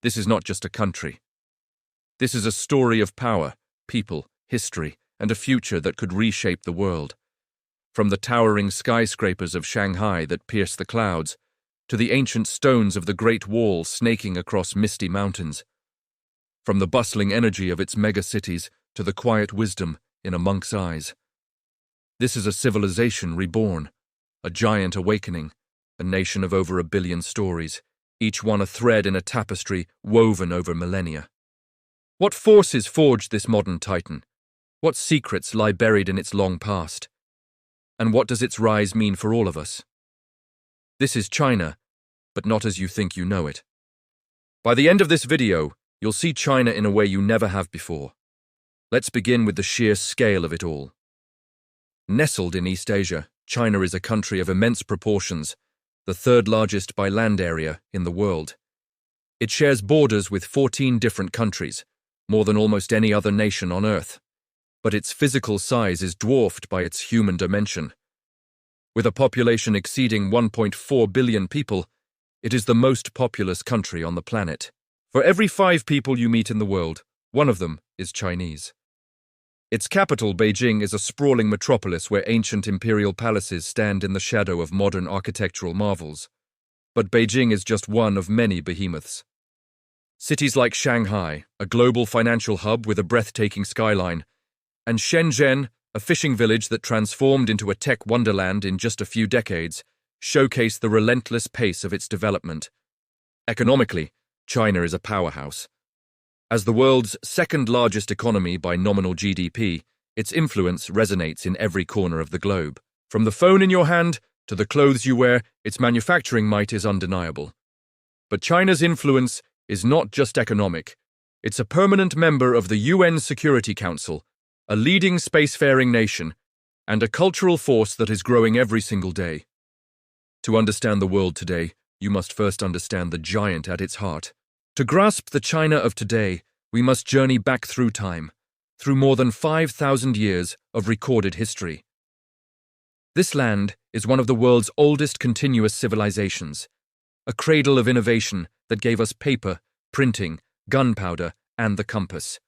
This is not just a country. This is a story of power, people, history, and a future that could reshape the world. From the towering skyscrapers of Shanghai that pierce the clouds, to the ancient stones of the Great Wall snaking across misty mountains. From the bustling energy of its megacities to the quiet wisdom in a monk's eyes. This is a civilization reborn, a giant awakening, a nation of over 1 billion stories, each one a thread in a tapestry woven over millennia. What forces forged this modern titan? What secrets lie buried in its long past? And what does its rise mean for all of us? This is China, but not as you think you know it. By the end of this video, you'll see China in a way you never have before. Let's begin with the sheer scale of it all. Nestled in East Asia, China is a country of immense proportions, the third largest by land area in the world. It shares borders with 14 different countries, more than almost any other nation on Earth. But its physical size is dwarfed by its human dimension. With a population exceeding 1.4 billion people, it is the most populous country on the planet. For every 5 people you meet in the world, one of them is Chinese. Its capital, Beijing, is a sprawling metropolis where ancient imperial palaces stand in the shadow of modern architectural marvels. But Beijing is just one of many behemoths. Cities like Shanghai, a global financial hub with a breathtaking skyline, and Shenzhen, a fishing village that transformed into a tech wonderland in just a few decades, showcase the relentless pace of its development. Economically, China is a powerhouse. As the world's second-largest economy by nominal GDP, its influence resonates in every corner of the globe. From the phone in your hand to the clothes you wear, its manufacturing might is undeniable. But China's influence is not just economic. It's a permanent member of the UN Security Council, a leading spacefaring nation, and a cultural force that is growing every single day. To understand the world today, you must first understand the giant at its heart. To grasp the China of today, we must journey back through time, through more than 5,000 years of recorded history. This land is one of the world's oldest continuous civilizations, a cradle of innovation that gave us paper, printing, gunpowder, and the compass.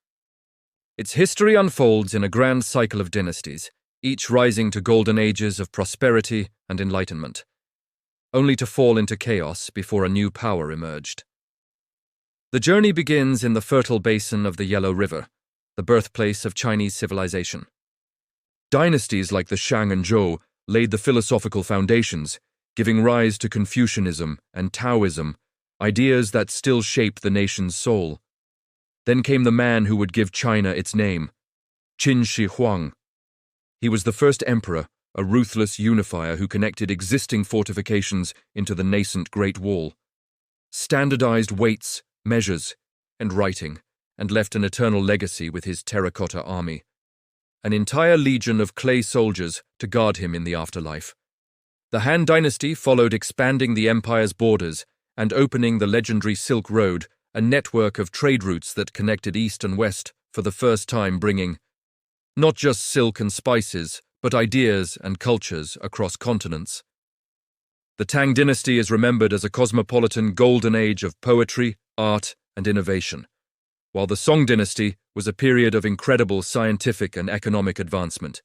Its history unfolds in a grand cycle of dynasties, each rising to golden ages of prosperity and enlightenment, only to fall into chaos before a new power emerged. The journey begins in the fertile basin of the Yellow River, the birthplace of Chinese civilization. Dynasties like the Shang and Zhou laid the philosophical foundations, giving rise to Confucianism and Taoism, ideas that still shape the nation's soul. Then came the man who would give China its name, Qin Shi Huang. He was the first emperor, a ruthless unifier who connected existing fortifications into the nascent Great Wall, standardized weights, measures, and writing, and left an eternal legacy with his terracotta army, an entire legion of clay soldiers to guard him in the afterlife. The Han Dynasty followed, expanding the empire's borders and opening the legendary Silk Road, a network of trade routes that connected east and west for the first time, bringing not just silk and spices, but ideas and cultures across continents. The Tang Dynasty is remembered as a cosmopolitan golden age of poetry, art, and innovation, while the Song Dynasty was a period of incredible scientific and economic advancement.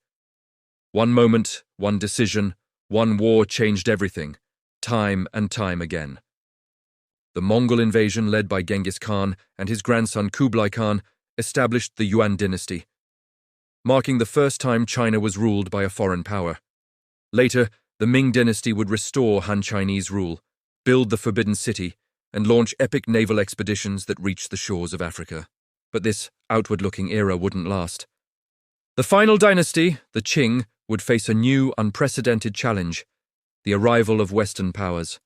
One moment, one decision, one war changed everything, time and time again. The Mongol invasion led by Genghis Khan and his grandson Kublai Khan established the Yuan Dynasty, marking the first time China was ruled by a foreign power. Later, the Ming Dynasty would restore Han Chinese rule, build the Forbidden City, and launch epic naval expeditions that reached the shores of Africa. But this outward-looking era wouldn't last. The final dynasty, the Qing, would face a new, unprecedented challenge, the arrival of Western powers.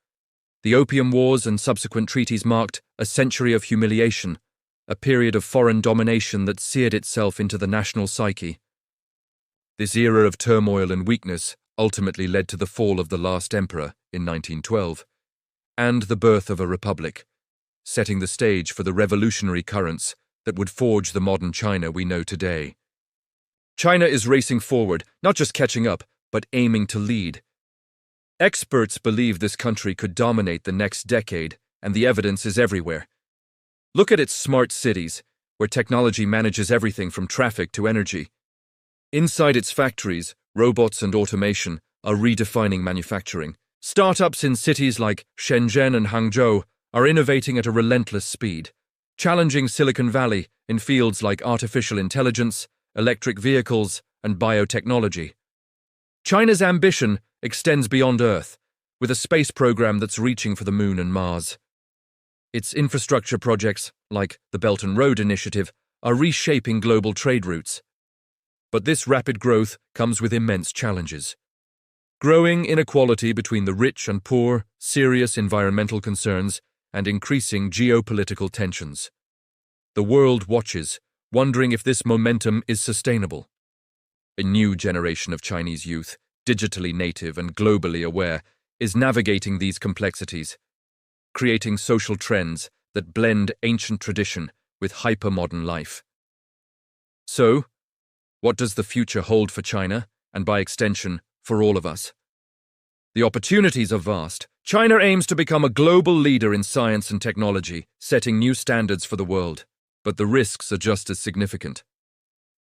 The Opium Wars and subsequent treaties marked a century of humiliation, a period of foreign domination that seared itself into the national psyche. This era of turmoil and weakness ultimately led to the fall of the last emperor in 1912, and the birth of a republic, setting the stage for the revolutionary currents that would forge the modern China we know today. China is racing forward, not just catching up, but aiming to lead. Experts believe this country could dominate the next decade, and the evidence is everywhere. Look at its smart cities, where technology manages everything from traffic to energy. Inside its factories, robots and automation are redefining manufacturing. Startups in cities like Shenzhen and Hangzhou are innovating at a relentless speed, challenging Silicon Valley in fields like artificial intelligence, electric vehicles, and biotechnology. China's ambition extends beyond Earth, with a space program that's reaching for the Moon and Mars. Its infrastructure projects, like the Belt and Road Initiative, are reshaping global trade routes. But this rapid growth comes with immense challenges. Growing inequality between the rich and poor, serious environmental concerns, and increasing geopolitical tensions. The world watches, wondering if this momentum is sustainable. A new generation of Chinese youth, digitally native and globally aware, is navigating these complexities, creating social trends that blend ancient tradition with hypermodern life. So, what does the future hold for China, and by extension, for all of us? The opportunities are vast. China aims to become a global leader in science and technology, setting new standards for the world. But the risks are just as significant.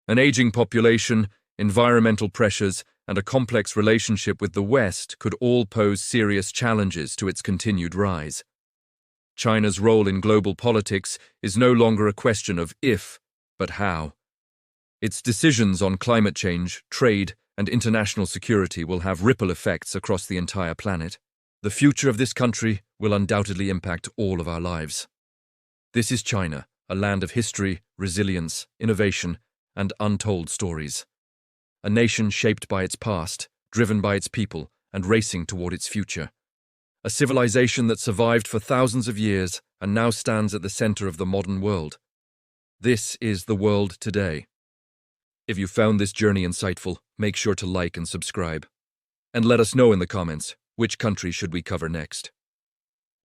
An aging population, environmental pressures, and a complex relationship with the West could all pose serious challenges to its continued rise. China's role in global politics is no longer a question of if, but how. Its decisions on climate change, trade, and international security will have ripple effects across the entire planet. The future of this country will undoubtedly impact all of our lives. This is China, a land of history, resilience, innovation, and untold stories. A nation shaped by its past, driven by its people, and racing toward its future. A civilization that survived for thousands of years and now stands at the center of the modern world. This is the world today. If you found this journey insightful, make sure to like and subscribe. And let us know in the comments, which country should we cover next?